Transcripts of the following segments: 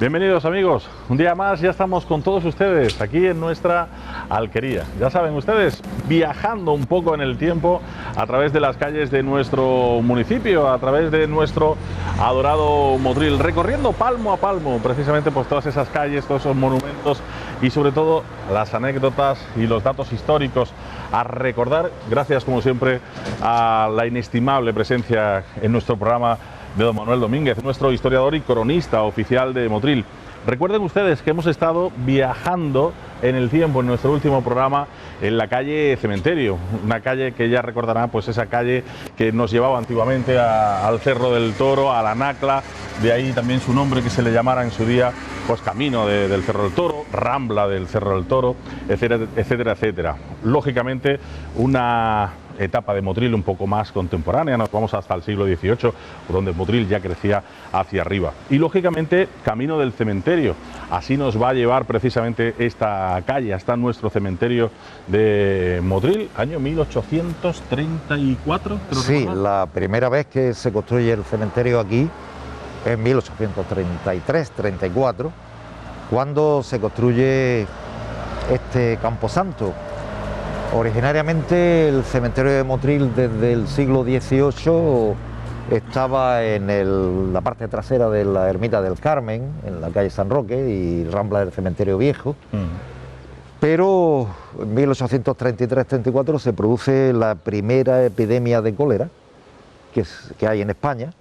Bienvenidos amigos, un día más ya estamos con todos ustedes aquí en nuestra alquería. Ya saben ustedes, viajando un poco en el tiempo a través de las calles de nuestro municipio, a través de nuestro adorado Motril, recorriendo palmo a palmo precisamente pues todas esas calles, todos esos monumentos y sobre todo las anécdotas y los datos históricos a recordar, gracias como siempre a la inestimable presencia en nuestro programa de don Manuel Domínguez, nuestro historiador y cronista oficial de Motril. Recuerden ustedes que hemos estado viajando en el tiempo en nuestro último programa en la calle Cementerio, una calle que ya recordarán, pues esa calle que nos llevaba antiguamente al Cerro del Toro, a la Nacla, de ahí también su nombre que se le llamara en su día, pues camino del Cerro del Toro, Rambla del Cerro del Toro, etcétera, etcétera, etcétera. Lógicamente una etapa de Motril un poco más contemporánea, nos vamos hasta el siglo XVIII, donde Motril ya crecía hacia arriba. Y lógicamente, camino del cementerio, así nos va a llevar precisamente esta calle, hasta nuestro cementerio de Motril, año 1834. Sí, la primera vez que se construye el cementerio aquí, en 1833-34, cuando se construye este camposanto. Originariamente el cementerio de Motril desde el siglo XVIII estaba en la parte trasera de la ermita del Carmen, en la calle San Roque y Rambla del Cementerio Viejo. Pero en 1833-34 se produce la primera epidemia de cólera que hay en España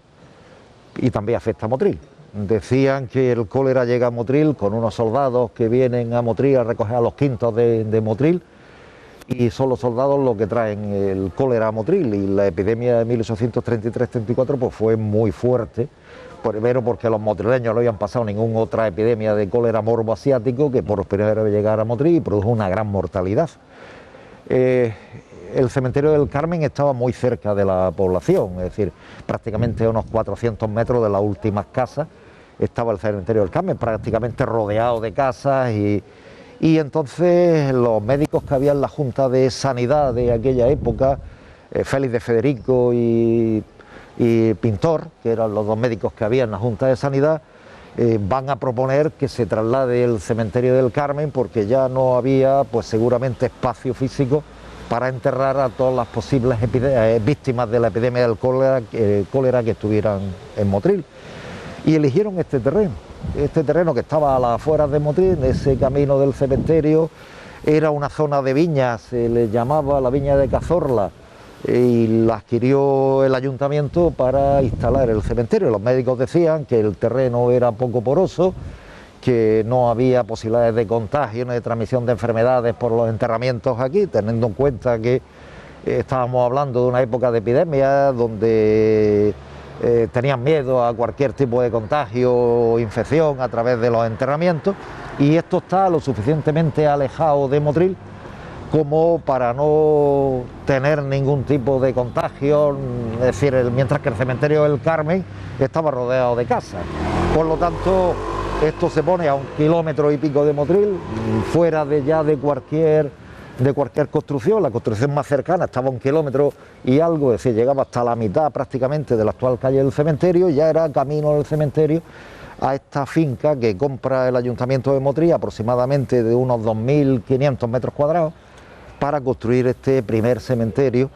y también afecta a Motril. Decían que el cólera llega a Motril con unos soldados que vienen a Motril a recoger a los quintos de Motril, y son los soldados los que traen el cólera a Motril, y la epidemia de 1833-34 pues fue muy fuerte, primero porque los motrileños no habían pasado ninguna otra epidemia de cólera morbo asiático que por primera vez llegara a Motril y produjo una gran mortalidad. El cementerio del Carmen estaba muy cerca de la población, es decir, prácticamente a unos 400 metros de las últimas casas estaba el cementerio del Carmen, prácticamente rodeado de casas, y entonces los médicos que había en la Junta de Sanidad de aquella época, Félix de Federico y Pintor, que eran los dos médicos que había en la Junta de Sanidad, van a proponer que se traslade el cementerio del Carmen porque ya no había pues seguramente espacio físico para enterrar a todas las posibles víctimas de la epidemia del cólera que estuvieran en Motril. Y eligieron este terreno que estaba a las afueras de Motril, ese camino del cementerio. Era una zona de viñas, se le llamaba la viña de Cazorla, y la adquirió el ayuntamiento para instalar el cementerio. Los médicos decían que el terreno era poco poroso, que no había posibilidades de contagio ni de transmisión de enfermedades por los enterramientos aquí, teniendo en cuenta que estábamos hablando de una época de epidemia donde tenían miedo a cualquier tipo de contagio o infección a través de los enterramientos, y esto está lo suficientemente alejado de Motril como para no tener ningún tipo de contagio, es decir, mientras que el cementerio del Carmen estaba rodeado de casas. Por lo tanto, esto se pone a 1,5 kilómetros de Motril, fuera de cualquier construcción. La construcción más cercana estaba a 1 kilómetro y algo, es decir, llegaba hasta la mitad prácticamente de la actual calle del cementerio, y ya era camino del cementerio a esta finca que compra el ayuntamiento de Motril, aproximadamente de unos 2.500 metros cuadrados, para construir este primer cementerio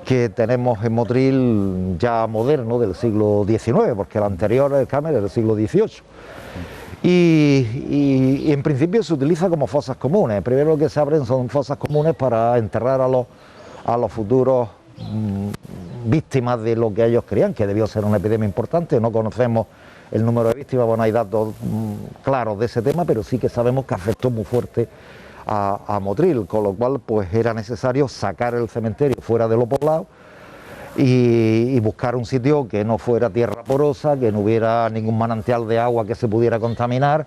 que tenemos en Motril ya moderno del siglo XIX, porque el anterior, el Carmen, era del siglo XVIII. Y en principio se utiliza como fosas comunes. Primero lo que se abren son fosas comunes para enterrar a los futuros víctimas de lo que ellos creían, que debió ser una epidemia importante. No conocemos el número de víctimas, bueno, hay datos claros de ese tema, pero sí que sabemos que afectó muy fuerte a Motril, con lo cual pues era necesario sacar el cementerio fuera de lo poblado y buscar un sitio que no fuera tierra porosa, que no hubiera ningún manantial de agua que se pudiera contaminar,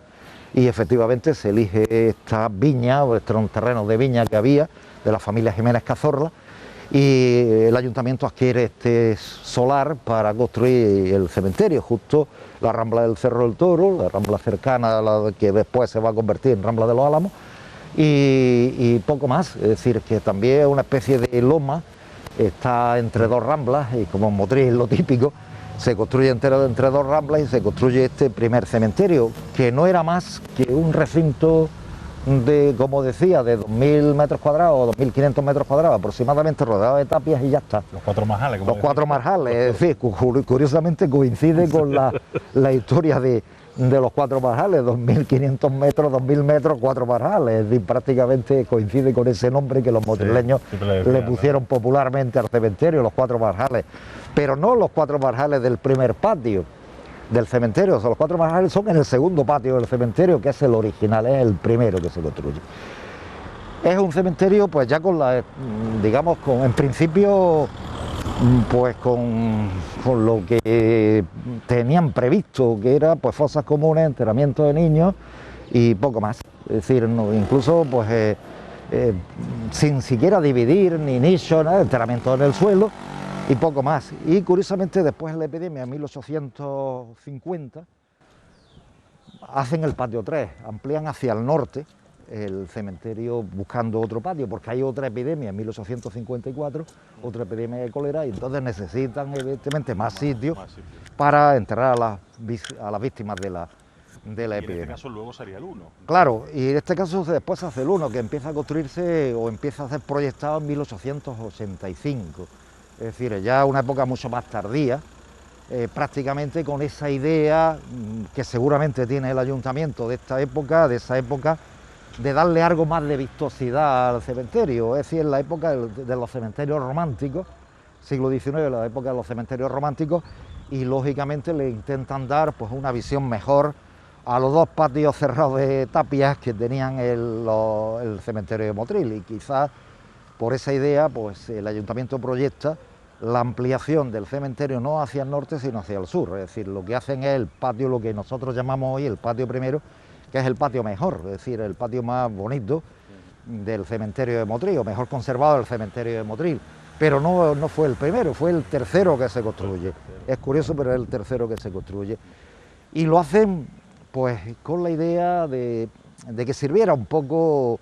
y efectivamente se elige esta viña, o estos terrenos de viña que había de la familia Jiménez Cazorla, y el ayuntamiento adquiere este solar para construir el cementerio, justo la Rambla del Cerro del Toro, la rambla cercana a la que después se va a convertir en Rambla de los Álamos, y poco más, es decir, que también es una especie de loma, está entre dos ramblas, y como en Motril es lo típico, se construye entero entre dos ramblas y se construye este primer cementerio, que no era más que un recinto de, como decía, de 2.000 metros cuadrados o 2.500 metros cuadrados aproximadamente, rodeado de tapias y ya está. Los cuatro marjales. Los cuatro marjales, es decir, curiosamente coincide con la historia de los cuatro marjales, 2.500 metros, 2.000 metros, cuatro marjales, es decir, prácticamente coincide con ese nombre que los motrileños le pusieron popularmente al cementerio, los cuatro marjales, pero no los cuatro marjales del primer patio del cementerio, o sea, los cuatro marjales son en el segundo patio del cementerio, que es el original, es el primero que se construye. Es un cementerio pues ya con la, digamos, en principio, pues con lo que tenían previsto, que era pues fosas comunes, enterramiento de niños y poco más. Es decir, incluso pues sin siquiera dividir ni nicho, nada, enterramiento en el suelo y poco más. Y curiosamente después de la epidemia, en 1850, hacen el patio 3, amplían hacia el norte el cementerio buscando otro patio, porque hay otra epidemia en 1854, otra epidemia de cólera, y entonces necesitan evidentemente más sitios para enterrar a las víctimas de la epidemia. En este caso luego sería el 1. Claro, y en este caso después se hace el 1, que empieza a construirse o empieza a ser proyectado en 1885, es decir, ya una época mucho más tardía, prácticamente con esa idea que seguramente tiene el ayuntamiento de esa época, de darle algo más de vistosidad al cementerio, es decir, en la época de los cementerios románticos, siglo XIX, la época de los cementerios románticos, y lógicamente le intentan dar pues una visión mejor a los dos patios cerrados de tapias que tenían el cementerio de Motril, y quizás por esa idea pues el ayuntamiento proyecta la ampliación del cementerio no hacia el norte sino hacia el sur, es decir, lo que hacen es el patio, lo que nosotros llamamos hoy el patio primero, que es el patio mejor, es decir, el patio más bonito del cementerio de Motril, o mejor conservado del cementerio de Motril, pero no fue el primero, fue el tercero que se construye. Es curioso, pero es el tercero que se construye. Y lo hacen pues con la idea de que sirviera un poco,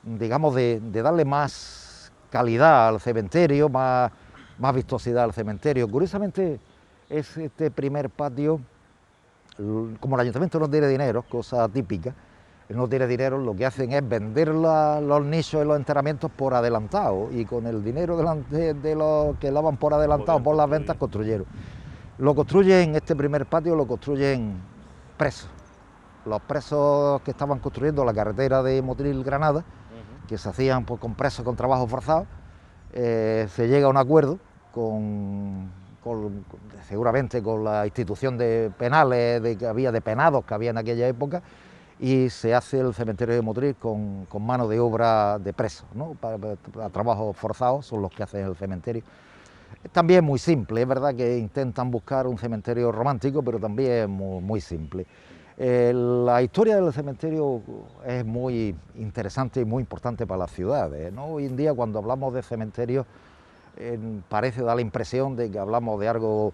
digamos, de darle más calidad al cementerio, más vistosidad al cementerio. Curiosamente, es este primer patio, como el ayuntamiento no tiene dinero, cosa típica, no tiene dinero, lo que hacen es vender los nichos y los enterramientos por adelantado, y con el dinero de los que daban por adelantado por las ventas construyeron. Lo construyen, este primer patio lo construyen presos. Los presos que estaban construyendo la carretera de Motril-Granada, que se hacían pues, con presos con trabajo forzado, se llega a un acuerdo seguramente con la institución de penales que había, de penados que había en aquella época, y se hace el cementerio de Motril con mano de obra de presos, ¿no? Para trabajos forzados son los que hacen el cementerio. También muy simple, es verdad que intentan buscar un cementerio romántico, pero también muy simple. La historia del cementerio es muy interesante y muy importante para las ciudades, ¿no? Hoy en día, cuando hablamos de cementerios, parece dar la impresión de que hablamos de algo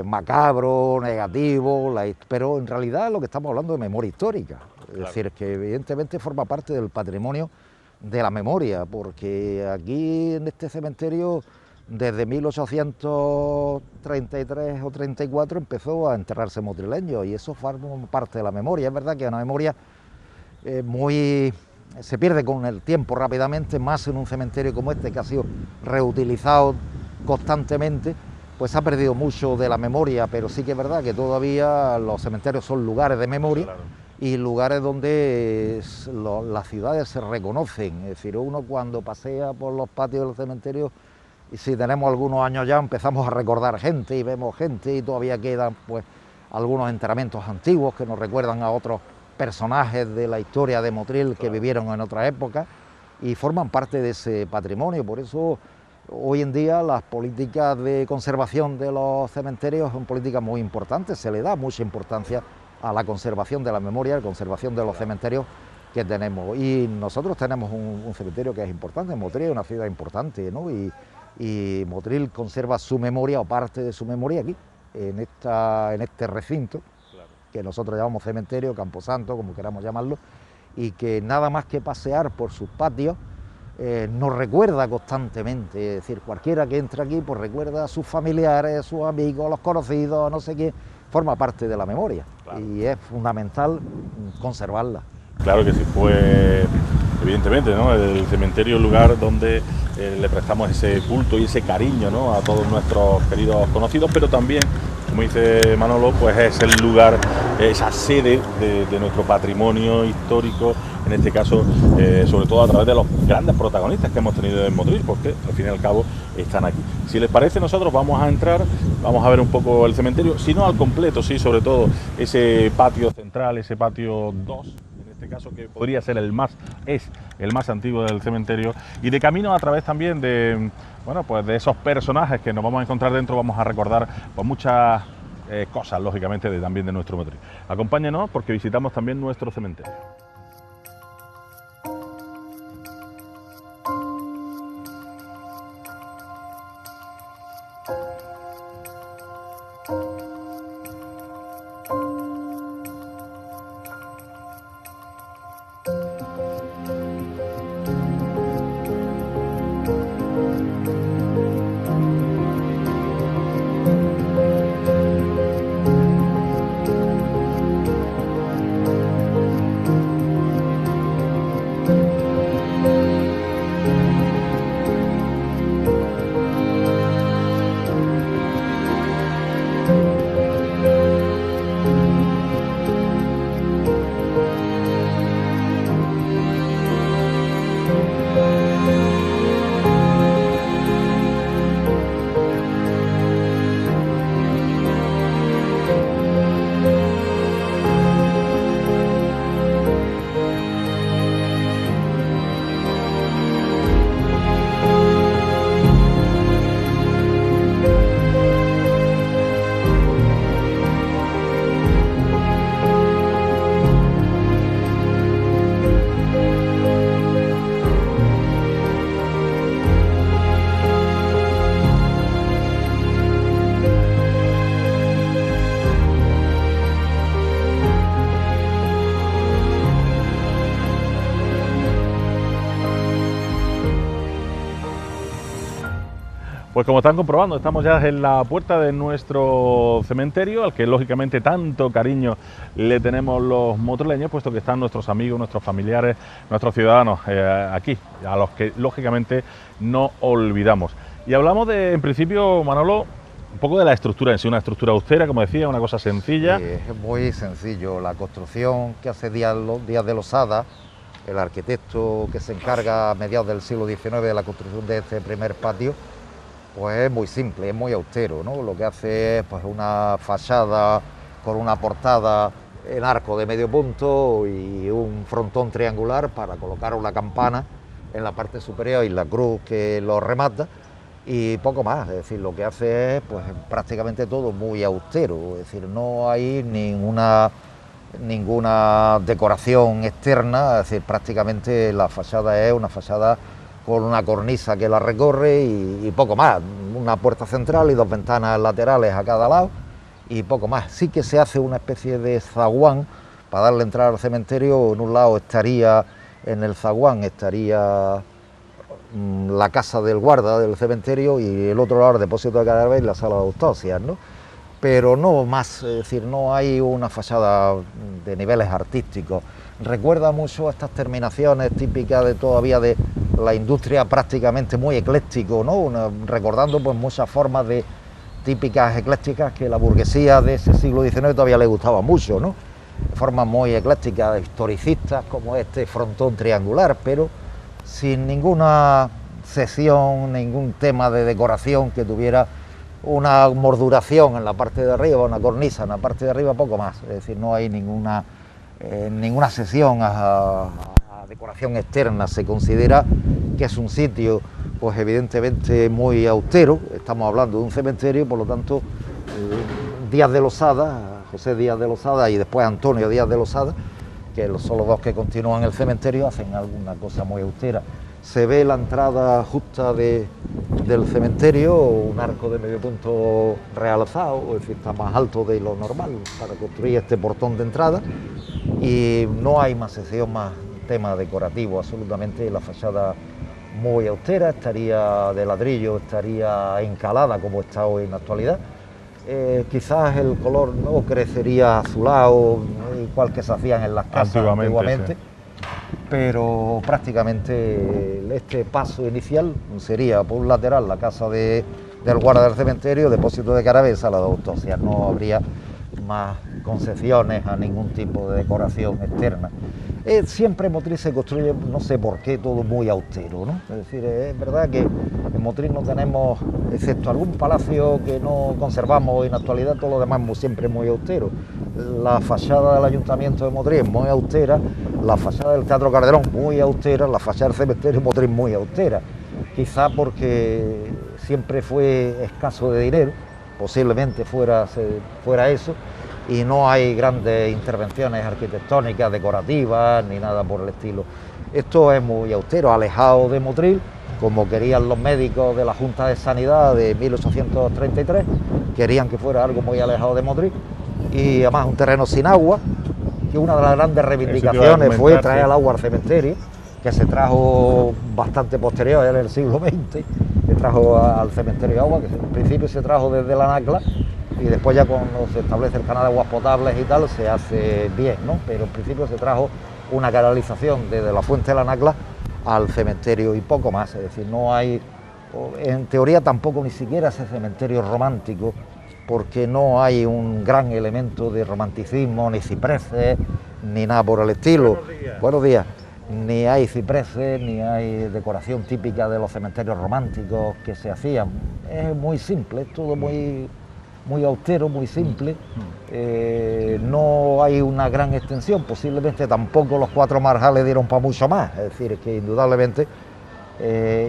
macabro, negativo, pero en realidad lo que estamos hablando es de memoria histórica, es decir, que evidentemente forma parte del patrimonio de la memoria, porque aquí en este cementerio desde 1833 o 34 empezó a enterrarse motrileños, y eso forma parte de la memoria. Es verdad que es una memoria se pierde con el tiempo rápidamente, más en un cementerio como este que ha sido reutilizado constantemente, pues ha perdido mucho de la memoria, pero sí que es verdad que todavía los cementerios son lugares de memoria, claro, y lugares donde las ciudades se reconocen. Es decir, uno cuando pasea por los patios de los cementerios, y si tenemos algunos años ya, empezamos a recordar gente y vemos gente, y todavía quedan pues algunos enterramientos antiguos que nos recuerdan a otros personajes de la historia de Motril que vivieron en otra época y forman parte de ese patrimonio. Por eso hoy en día las políticas de conservación de los cementerios son políticas muy importantes, se le da mucha importancia a la conservación de la memoria, a la conservación de los cementerios que tenemos. Y nosotros tenemos un cementerio que es importante. Motril es una ciudad importante, ¿no? Y Motril conserva su memoria o parte de su memoria aquí, en este recinto, que nosotros llamamos cementerio, camposanto, como queramos llamarlo, y que nada más que pasear por sus patios, nos recuerda constantemente, es decir, cualquiera que entre aquí pues recuerda a sus familiares, a sus amigos, a los conocidos, a no sé quién, forma parte de la memoria, claro. Y es fundamental conservarla. Claro que sí, pues evidentemente, ¿no? El cementerio es el lugar donde le prestamos ese culto y ese cariño, ¿no? A todos nuestros queridos conocidos, pero también, como dice Manolo, pues es el lugar, esa sede de nuestro patrimonio histórico, en este caso, sobre todo a través de los grandes protagonistas que hemos tenido en Motril, porque al fin y al cabo están aquí. Si les parece, nosotros vamos a entrar, vamos a ver un poco el cementerio, si no al completo, sí, sobre todo ese patio central, ese patio 2, caso que podría ser es el más antiguo del cementerio, y de camino a través también de, bueno, pues de esos personajes que nos vamos a encontrar dentro, vamos a recordar pues muchas cosas, lógicamente, también de nuestro Motril. Acompáñenos porque visitamos también nuestro cementerio. Pues como están comprobando, estamos ya en la puerta de nuestro cementerio, al que lógicamente tanto cariño le tenemos los motrileños, puesto que están nuestros amigos, nuestros familiares, nuestros ciudadanos aquí, a los que lógicamente no olvidamos. Y hablamos de, en principio, Manolo, un poco de la estructura en sí, una estructura austera, como decía, una cosa sencilla. Sí, es muy sencillo. La construcción que hace Díaz de Losada, el arquitecto que se encarga a mediados del siglo XIX de la construcción de este primer patio, pues es muy simple, es muy austero, ¿no? Lo que hace es pues una fachada con una portada en arco de medio punto y un frontón triangular para colocar una campana en la parte superior y la cruz que lo remata, y poco más. Es decir, lo que hace es pues prácticamente todo muy austero, es decir, no hay ninguna decoración externa, es decir, prácticamente la fachada es una fachada con una cornisa que la recorre y poco más, una puerta central y dos ventanas laterales a cada lado y poco más. Sí que se hace una especie de zaguán para darle entrada al cementerio. En un lado estaría, en el zaguán estaría la casa del guarda del cementerio y el otro lado el depósito de cadáveres y la sala de autopsias, ¿no? Pero no más, es decir, no hay una fachada de niveles artísticos. Recuerda mucho a estas terminaciones típicas de todavía de la industria, prácticamente muy ecléctico, ¿no? Recordando pues muchas formas de típicas eclécticas que la burguesía de ese siglo XIX todavía le gustaba mucho, ¿no? Formas muy eclécticas, historicistas, como este frontón triangular, pero sin ninguna sección, ningún tema de decoración que tuviera una morduración en la parte de arriba, una cornisa en la parte de arriba, poco más. Es decir, no hay ninguna sección a decoración externa. Se considera que es un sitio, pues evidentemente muy austero. Estamos hablando de un cementerio, por lo tanto, Díaz de Losada, José Díaz de Losada y después Antonio Díaz de Losada, que son los dos que continúan el cementerio, hacen alguna cosa muy austera. Se ve la entrada justa del cementerio, un arco de medio punto realzado, es decir, está más alto de lo normal para construir este portón de entrada, y no hay más sección, más tema decorativo, absolutamente. La fachada muy austera, estaría de ladrillo, estaría encalada como está hoy en la actualidad. Quizás el color no crecería azulado, igual que se hacían en las casas antiguamente, sí. Pero prácticamente este paso inicial sería por un lateral la casa del guarda del cementerio, depósito de cadáveres, sala de autopsia. No habría más concesiones a ningún tipo de decoración externa. Siempre en Motril se construye, no sé por qué, todo muy austero, ¿no? Es decir, es verdad que en Motril no tenemos, excepto algún palacio que no conservamos en la actualidad, todo lo demás siempre muy austero. La fachada del Ayuntamiento de Motril es muy austera, la fachada del Teatro Calderón muy austera, la fachada del cementerio de Motril muy austera. Quizá porque siempre fue escaso de dinero, posiblemente fuera eso, y no hay grandes intervenciones arquitectónicas, decorativas, ni nada por el estilo. Esto es muy austero, alejado de Motril, como querían los médicos de la Junta de Sanidad de 1833, querían que fuera algo muy alejado de Motril, y además un terreno sin agua, que una de las grandes reivindicaciones fue traer el agua al cementerio, que se trajo bastante posterior, en el siglo XX, se trajo al cementerio agua, que en principio se trajo desde la Nacla, y después ya cuando se establece el canal de aguas potables y tal, se hace bien, ¿no? Pero en principio se trajo una canalización desde la fuente de la Nacla al cementerio y poco más, es decir, no hay, en teoría tampoco ni siquiera ese cementerio romántico, porque no hay un gran elemento de romanticismo, ni cipreses, ni nada por el estilo. Buenos días. Buenos días. Ni hay cipreses, ni hay decoración típica de los cementerios románticos que se hacían. Es muy simple, es todo muy austero, muy simple. No hay una gran extensión, posiblemente tampoco los 4 marjales dieron para mucho más. Es decir, que indudablemente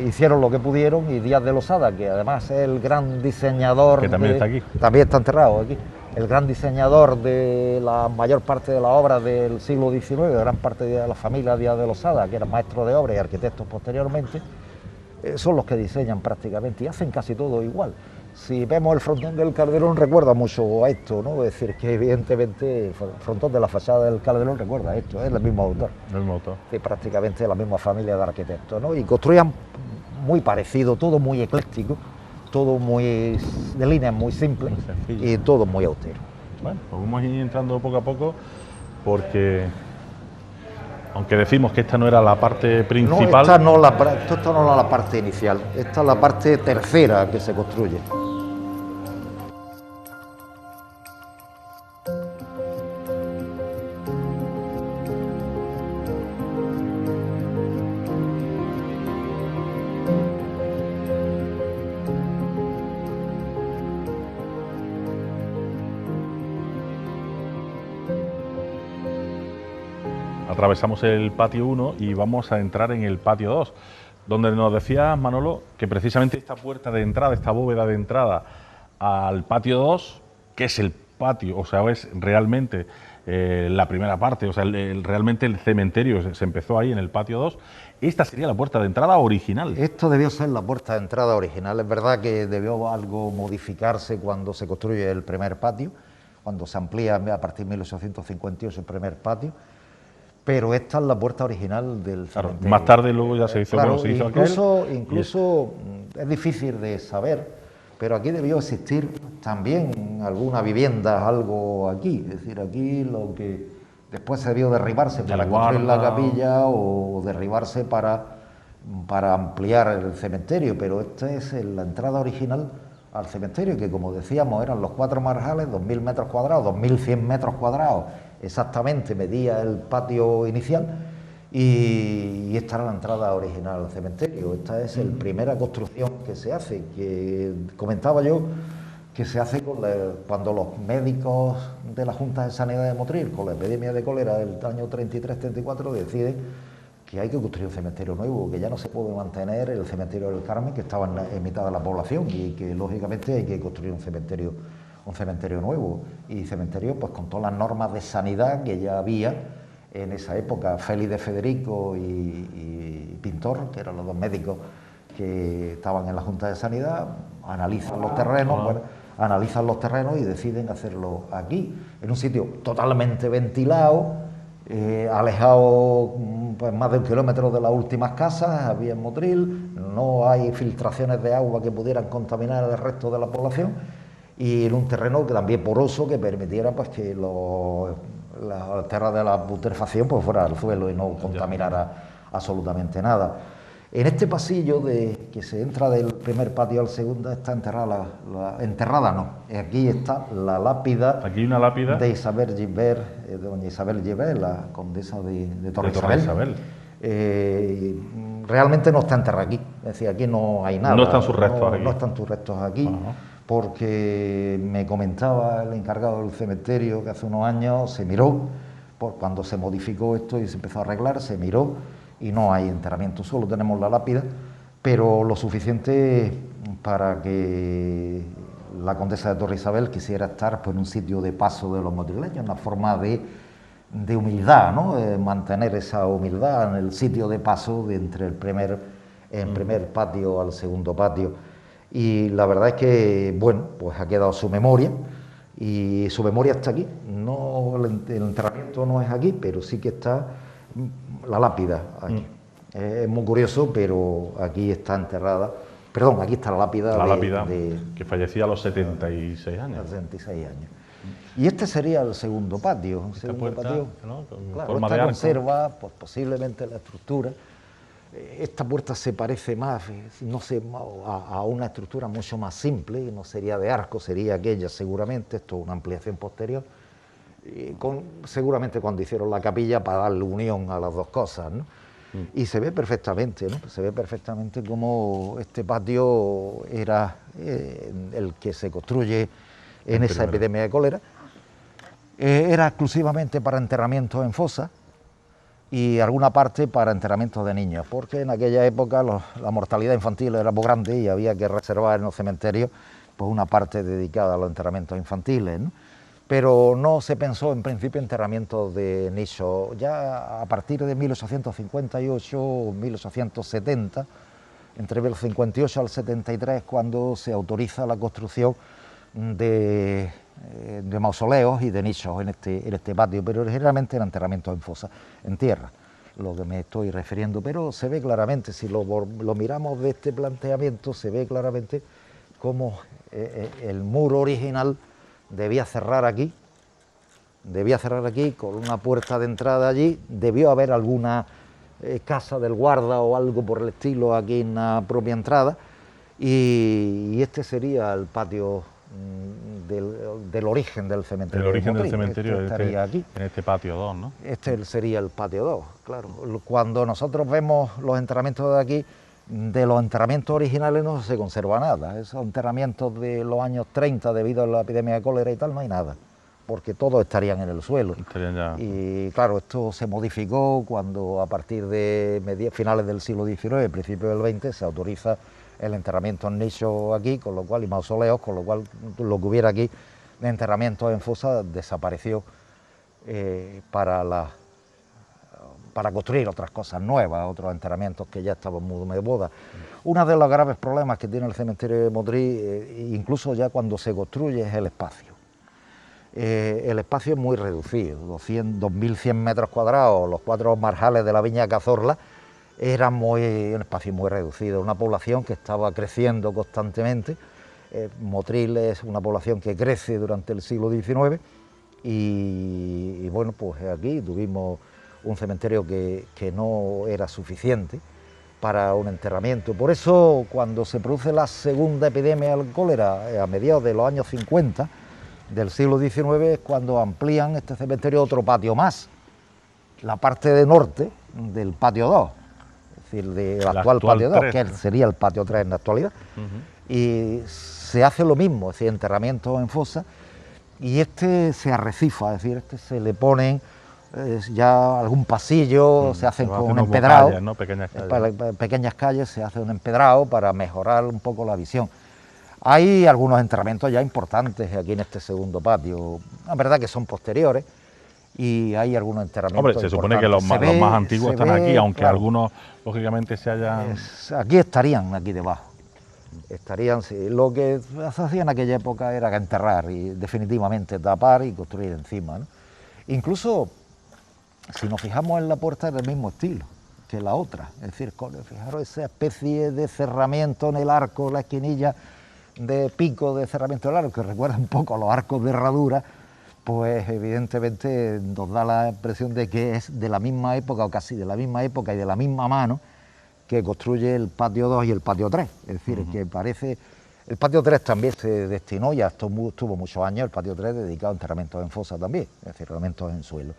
hicieron lo que pudieron, y Díaz de Losada, que además es el gran diseñador... Que también está aquí. También está enterrado aquí. El gran diseñador de la mayor parte de las obras del siglo XIX, de gran parte de la familia Díaz de Losada, que eran maestros de obra y arquitectos posteriormente, son los que diseñan prácticamente y hacen casi todo igual. Si vemos el frontón del Calderón, recuerda mucho a esto, ¿no? Es decir, que evidentemente el frontón de la fachada del Calderón recuerda a esto, es el mismo autor. El mismo autor. Sí, prácticamente la misma familia de arquitectos, ¿no? Y construían muy parecido, todo muy ecléctico, todo muy de líneas muy simples y todo muy austero. Bueno, pues vamos a ir entrando poco a poco, porque aunque decimos que esta no era la parte principal... No, esta no era la parte inicial, esta es la parte tercera que se construye. Atravesamos el patio 1 y vamos a entrar en el patio 2, donde nos decía Manolo que precisamente esta puerta de entrada, esta bóveda de entrada al patio 2, que es el patio, o sea, es realmente la primera parte, o sea, realmente el cementerio se empezó ahí en el patio 2, esta sería la puerta de entrada original. Esto debió ser la puerta de entrada original, es verdad que debió algo modificarse cuando se construye el primer patio, cuando se amplía a partir de 1858 el primer patio, pero esta es la puerta original del cementerio. Claro, más tarde luego ya se hizo, claro, bueno, se hizo incluso es difícil de saber, pero aquí debió existir también alguna vivienda, algo aquí, es decir, aquí lo que después se debió derribarse para construir la capilla o derribarse para ampliar el cementerio, pero esta es la entrada original al cementerio, que como decíamos eran los 4 marjales, 2.000 metros cuadrados, 2.100 metros cuadrados, exactamente medía el patio inicial, y esta era la entrada original al cementerio. Esta es la primera construcción que se hace, que comentaba yo, que se hace cuando los médicos de la Junta de Sanidad de Motril, con la epidemia de cólera del año 33-34, deciden que hay que construir un cementerio nuevo, que ya no se puede mantener el cementerio del Carmen, que estaba en mitad de la población, y que lógicamente hay que construir un cementerio nuevo, y cementerio pues con todas las normas de sanidad que ya había en esa época. Félix de Federico y Pintor, que eran los 2 médicos que estaban en la Junta de Sanidad, analizan los terrenos y deciden hacerlo aquí, en un sitio totalmente ventilado, alejado pues, más de 1 kilómetro de las últimas casas, había en Motril, no hay filtraciones de agua que pudieran contaminar el resto de la población, y en un terreno que también poroso que permitiera pues que la tierra de la putrefacción pues fuera al suelo y no contaminara absolutamente nada. En este pasillo que se entra del primer patio al segundo está enterrada, enterrada no, aquí está la lápida. Aquí hay una lápida de Isabel Gilbert, de doña Isabel Gilbert, la condesa de Torre Isabel. Realmente no está enterrada aquí, es decir, aquí no hay nada. No están sus restos aquí. No están sus restos aquí, porque me comentaba el encargado del cementerio que hace unos años se miró, cuando se modificó esto y se empezó a arreglar, se miró y no hay enterramiento, solo tenemos la lápida, pero lo suficiente para que la condesa de Torre Isabel quisiera estar pues, en un sitio de paso de los motrileños, una forma de humildad, ¿no? Mantener esa humildad en el sitio de paso de entre el primer patio al segundo patio. Y la verdad es que, bueno, pues ha quedado su memoria, y su memoria está aquí. No, el enterramiento no es aquí, pero sí que está la lápida aquí. Es muy curioso, pero aquí está enterrada. Perdón, aquí está la lápida. La lápida que fallecía a los 76 años. A los 76 años. Y este sería el segundo patio. Esta puerta, ¿no? Claro, forma esta de arco. conserva pues, posiblemente la estructura. Esta puerta se parece más, no sé, a una estructura mucho más simple, y no sería de arco, sería aquella seguramente, esto es una ampliación posterior, seguramente cuando hicieron la capilla para darle unión a las dos cosas, ¿no? Y se ve perfectamente, ¿no? Se ve perfectamente cómo este patio era el que se construye en esa epidemia de cólera. Era exclusivamente para enterramientos en fosa y alguna parte para enterramientos de niños, porque en aquella época la mortalidad infantil era muy grande y había que reservar en los cementerios pues, una parte dedicada a los enterramientos infantiles, ¿no? Pero no se pensó en principio en enterramientos de nicho. Ya a partir de 1858 o 1870, entre el 58 al 73, cuando se autoriza la construcción de mausoleos y de nichos en este patio, pero generalmente eran enterramientos en fosa, en tierra, lo que me estoy refiriendo. Pero se ve claramente, si lo miramos de este planteamiento, se ve claramente cómo el muro original debía cerrar aquí con una puerta de entrada allí. Debió haber alguna casa del guarda o algo por el estilo aquí en la propia entrada, y este sería el patio del origen del cementerio. El origen del cementerio estaría aquí, en este patio 2, ¿no? Este sería el patio 2, claro. Cuando nosotros vemos los enterramientos de aquí, de los enterramientos originales no se conserva nada. Esos enterramientos de los años 30, debido a la epidemia de cólera y tal, no hay nada, porque todos estarían en el suelo. Estarían ya. Y claro, esto se modificó cuando a partir de finales del siglo XIX, principios del XX, se autoriza el enterramiento en nicho aquí, con lo cual, y mausoleos, con lo cual lo que hubiera aquí de enterramientos en fosa desapareció para construir otras cosas nuevas, otros enterramientos que ya estaban muy de moda. Uno de los graves problemas que tiene el cementerio de Motril, incluso ya cuando se construye, es el espacio. El espacio es muy reducido, 2.100 metros cuadrados, los 4 marjales de la Viña Cazorla, era un espacio muy reducido, una población que estaba creciendo constantemente. Motril es una población que crece durante el siglo XIX y bueno, pues aquí tuvimos un cementerio que no era suficiente para un enterramiento. Por eso, cuando se produce la segunda epidemia del cólera, a mediados de los años 50 del siglo XIX, es cuando amplían este cementerio otro patio más, la parte de norte del patio 2, es decir, del actual patio 2, que sería el patio 3 en la actualidad. Y se hace lo mismo, es decir, enterramiento en fosa, y este se arrecifa, es decir, este se le ponen ya algún pasillo, se hacen con un empedrado, calles, ¿no? Pequeñas calles, se hace un empedrado para mejorar un poco la visión. Hay algunos enterramientos ya importantes aquí en este segundo patio, la verdad que son posteriores, y hay algunos enterramientos. Hombre, se supone que los más antiguos están aquí, aunque claro, algunos lógicamente se hayan... Aquí estarían, aquí debajo. Estarían, sí. Lo que se hacía en aquella época era enterrar y definitivamente tapar y construir encima, ¿no? Incluso si nos fijamos en la puerta es del mismo estilo que la otra, es decir, fijaros esa especie de cerramiento en el arco, la esquinilla de pico de cerramiento del arco, que recuerda un poco a los arcos de herradura, pues evidentemente nos da la impresión de que es de la misma época, o casi de la misma época y de la misma mano, que construye el patio 2 y el patio 3, es decir, que parece... El patio 3 también se destinó, ya estuvo muchos años, el patio 3 dedicado a enterramientos en fosa también, es decir, enterramientos en suelo.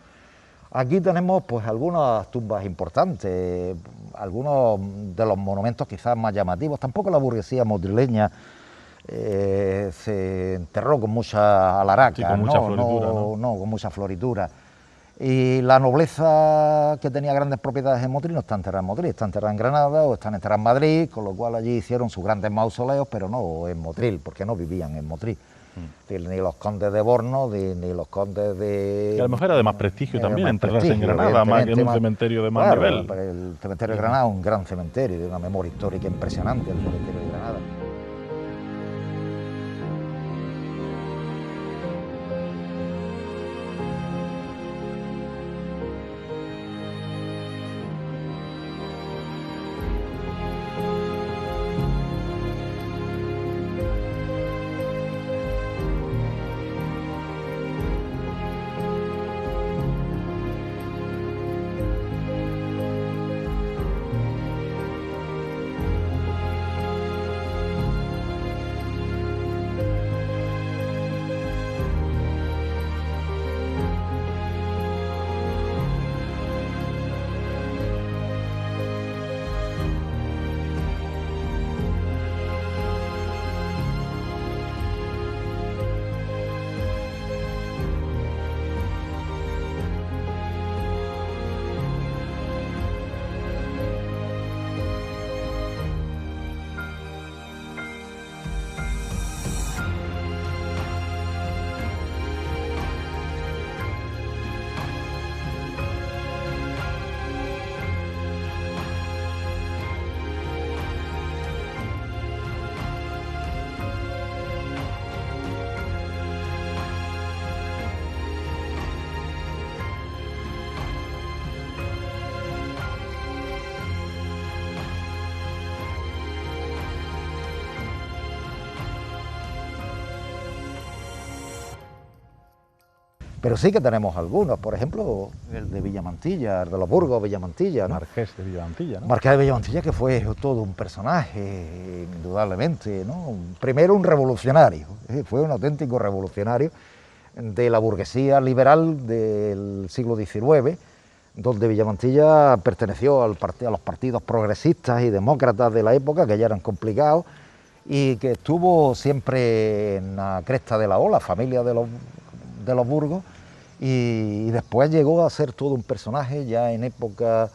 Aquí tenemos pues algunas tumbas importantes, algunos de los monumentos quizás más llamativos. Tampoco la burguesía madrileña se enterró con mucha alaraca, sí, con mucha floritura, ¿no? Con mucha floritura. Y la nobleza que tenía grandes propiedades en Motril no está enterrada en Motril, está enterrada en Granada o está enterrada en Madrid, con lo cual allí hicieron sus grandes mausoleos, pero no en Motril, porque no vivían en Motril. Ni los condes de Borno, ni los condes de... Y a lo mejor era de más prestigio también enterrarse en Granada, más que en un cementerio de más nivel. El cementerio de Granada es un gran cementerio, de una memoria histórica impresionante, el cementerio de Granada. Pero sí que tenemos algunos, por ejemplo, el de Villamantilla, el de los Burgos, Villamantilla, ¿no? Marqués de Villamantilla, ¿no? Marqués de Villamantilla, que fue todo un personaje, indudablemente, ¿no? Primero un revolucionario, fue un auténtico revolucionario de la burguesía liberal del siglo XIX, donde Villamantilla perteneció a los partidos progresistas y demócratas de la época, que ya eran complicados, y que estuvo siempre en la cresta de la ola, familia de los Burgos, y después llegó a ser todo un personaje ya en época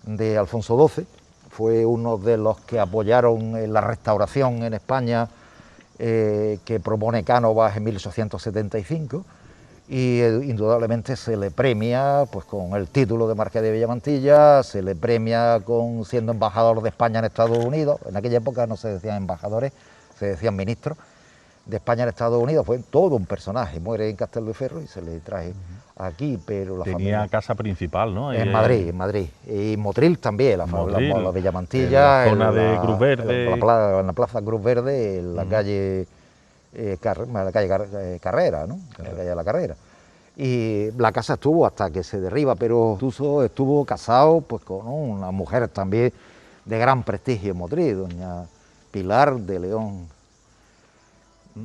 de Alfonso XII, fue uno de los que apoyaron la restauración en España que propone Cánovas en 1875, y indudablemente se le premia pues con el título de Marqués de Villamantilla, se le premia con siendo embajador de España en Estados Unidos. En aquella época no se decían embajadores, se decían ministros de España en Estados Unidos. Fue todo un personaje, muere en Castelldefels y se le trae aquí, pero la tenía familia... casa principal, ¿no? En Madrid, y Motril también, la Villamantilla, en la zona de Cruz Verde, en la plaza Cruz Verde, en la calle Carrera, ¿no? En la calle de la Carrera. Y la casa estuvo hasta que se derriba, pero Tuso estuvo casado pues con unas mujeres también de gran prestigio en Motril, doña Pilar de León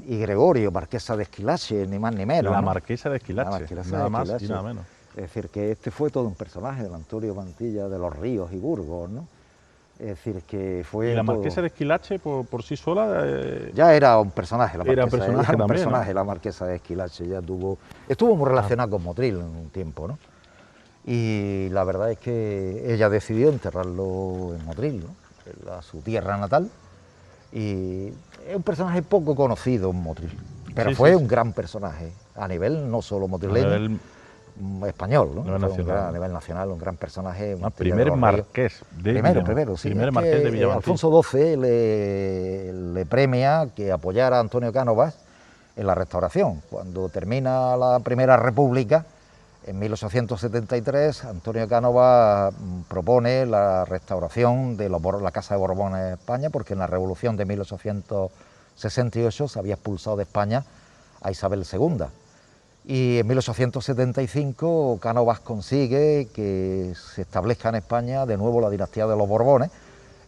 y Gregorio, marquesa de Esquilache, ni más ni menos. La ¿no? marquesa de Esquilache, nada más y nada menos. Es decir, que este fue todo un personaje del Antonio Mantilla de los Ríos y Burgos, ¿no? Es decir, que fue... ¿Y la todo... marquesa de Esquilache por sí sola? Ya era un personaje, la marquesa, era un personaje, ¿no? La marquesa de Esquilache, ya estuvo muy relacionada con Motril en un tiempo, ¿no? Y la verdad es que ella decidió enterrarlo en Motril, ¿no? Su tierra natal, y es un personaje poco conocido en Motril, pero fue un gran personaje, a nivel no solo motrileño, español, ¿no? A nivel nacional, un gran personaje. Primer marqués de Villamantilla. Alfonso XII le premia que apoyara a Antonio Cánovas en la restauración. Cuando termina la Primera República, En 1873 Antonio Cánovas propone la restauración de la Casa de Borbón en España, porque en la Revolución de 1868 se había expulsado de España a Isabel II. Y en 1875 Cánovas consigue que se establezca en España de nuevo la dinastía de los Borbones,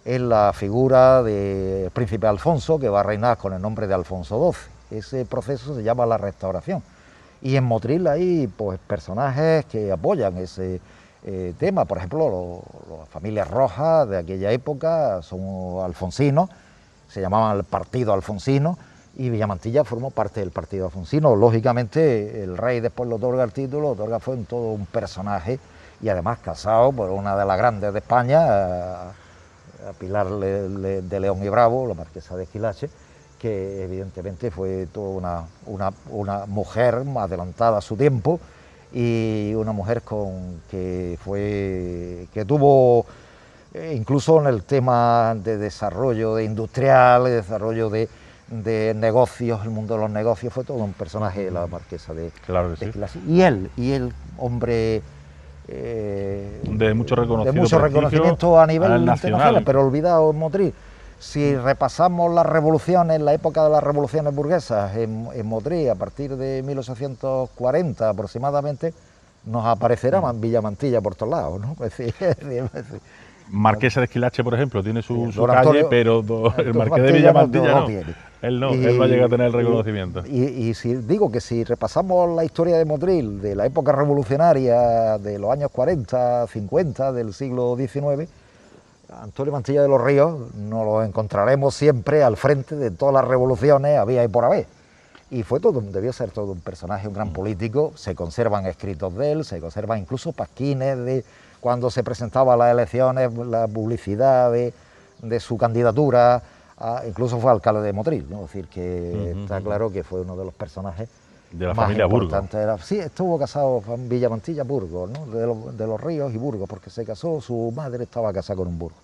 en la figura del príncipe Alfonso, que va a reinar con el nombre de Alfonso XII. Ese proceso se llama la restauración. Y en Motril hay pues personajes que apoyan ese tema. Por ejemplo, las familias rojas de aquella época son alfonsinos, se llamaban el Partido Alfonsino, y Villamantilla formó parte del Partido Alfonsino. Lógicamente, el rey después le otorga el título, otorga fue todo un personaje, y además casado por una de las grandes de España, a Pilar de León y Bravo, la marquesa de Esquilache, que evidentemente fue toda una mujer adelantada a su tiempo, y una mujer que tuvo, incluso en el tema de desarrollo industrial, de desarrollo de negocios, el mundo de los negocios, fue todo un personaje, la marquesa de Esquilache. Y él, hombre de mucho reconocimiento a nivel internacional, pero olvidado en Motril. Si repasamos las revoluciones, la época de las revoluciones burguesas en Motril, a partir de 1840 aproximadamente, nos aparecerá Villamantilla por todos lados, ¿no? Marquesa de Esquilache, por ejemplo, tiene su calle, Antonio, pero el Marqués de Villamantilla no. Él va a llegar a tener el reconocimiento. Y si digo que si repasamos la historia de Motril, de la época revolucionaria de los años 40, 50 del siglo XIX, Antonio Mantilla de los Ríos nos lo encontraremos siempre al frente de todas las revoluciones había y por haber. Y debió ser todo un personaje, un gran político. Se conservan escritos de él, se conservan incluso pasquines de cuando se presentaba a las elecciones, la publicidad de su candidatura. Incluso fue alcalde de Motril, ¿no? Es decir, que está claro que fue uno de los personajes de la más familia Burgos. Sí, estuvo casado con Villamantilla Burgos, ¿no? De los Ríos y Burgos, porque se casó, su madre estaba casada con un Burgos.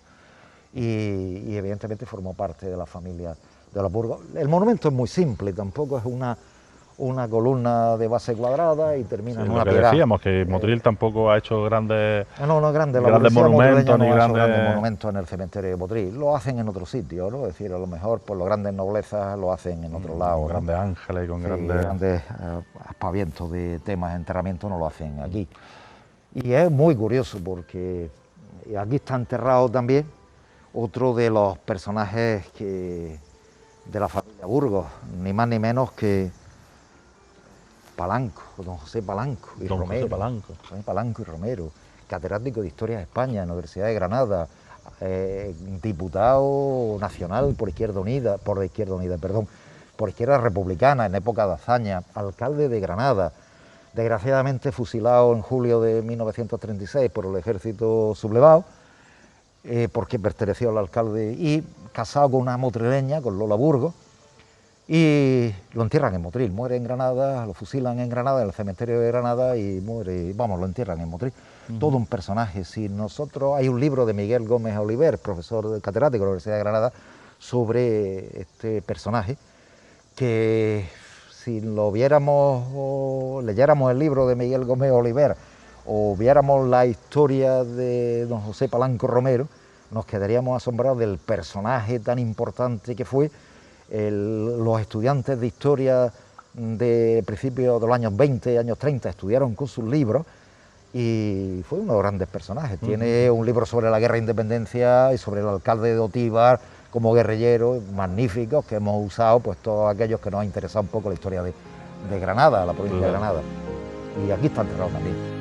Y evidentemente formó parte de la familia de los Burgos. El monumento es muy simple, tampoco es una columna de base cuadrada y termina en una piedra. Decíamos que Motril tampoco ha hecho grandes grandes monumentos ni grandes monumentos en el cementerio de Motril. Lo hacen en otro sitio, ¿no? Es decir, a lo mejor por los grandes noblezas lo hacen en otro lado. Con grandes ángeles y con grandes aspavientos de temas de enterramiento no lo hacen aquí. Y es muy curioso porque aquí está enterrado también otro de los personajes de la familia Burgos, ni más ni menos que Palanco, don José Palanco y Romero. José Palanco y Romero, catedrático de Historia de España en la Universidad de Granada, diputado nacional por Izquierda Republicana en época de hazaña, alcalde de Granada, desgraciadamente fusilado en julio de 1936 por el ejército sublevado, porque perteneció al alcalde, y casado con una motrileña, con Lola Burgos, y lo entierran en Motril, muere en Granada, lo fusilan en Granada, en el cementerio de Granada, y lo entierran en Motril. Todo un personaje. Hay un libro de Miguel Gómez Oliver, profesor catedrático de la Universidad de Granada, sobre este personaje, que si lo viéramos o leyéramos el libro de Miguel Gómez Oliver o viéramos la historia de don José Palanco Romero, nos quedaríamos asombrados del personaje tan importante que fue. Los estudiantes de historia de principios de los años 20, años 30, estudiaron con sus libros y fue uno de los grandes personajes. Tiene un libro sobre la guerra de independencia y sobre el alcalde de Otíbar como guerrillero, magníficos, que hemos usado pues todos aquellos que nos ha interesado un poco la historia de Granada, la provincia de Granada. Y aquí está enterrado también.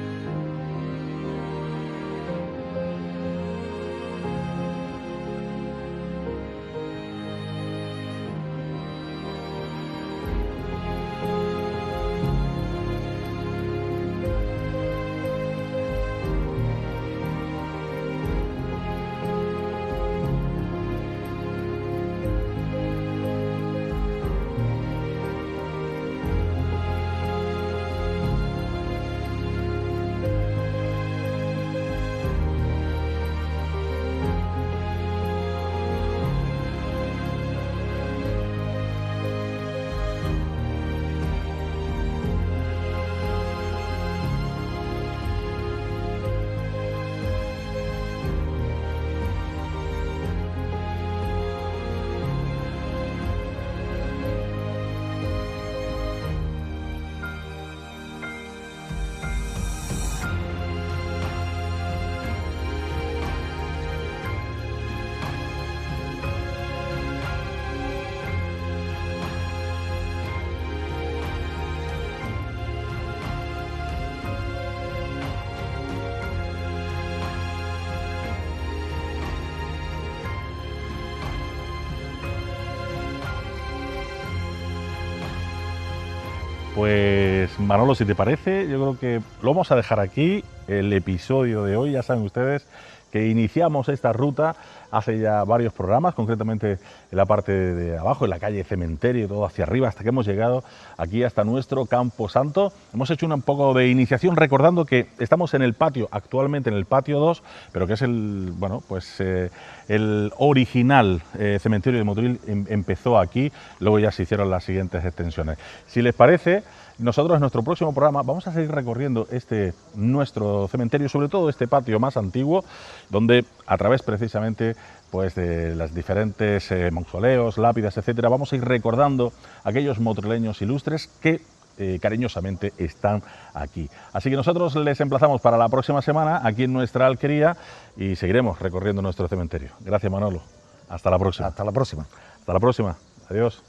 Pues Manolo, si te parece, yo creo que lo vamos a dejar aquí, el episodio de hoy. Ya saben ustedes que iniciamos esta ruta hace ya varios programas, concretamente en la parte de abajo, en la calle Cementerio, todo hacia arriba, hasta que hemos llegado aquí hasta nuestro Campo Santo. Hemos hecho un poco de iniciación recordando que estamos en el patio, actualmente en el patio 2, pero que es el original cementerio de Motril empezó aquí, luego ya se hicieron las siguientes extensiones. Si les parece, nosotros en nuestro próximo programa vamos a seguir recorriendo nuestro cementerio, sobre todo este patio más antiguo, donde a través precisamente pues de las diferentes mausoleos, lápidas, etcétera, vamos a ir recordando a aquellos motrileños ilustres que cariñosamente están aquí. Así que nosotros les emplazamos para la próxima semana aquí en nuestra alquería y seguiremos recorriendo nuestro cementerio. Gracias, Manolo. Hasta la próxima. Hasta la próxima. Hasta la próxima. Adiós.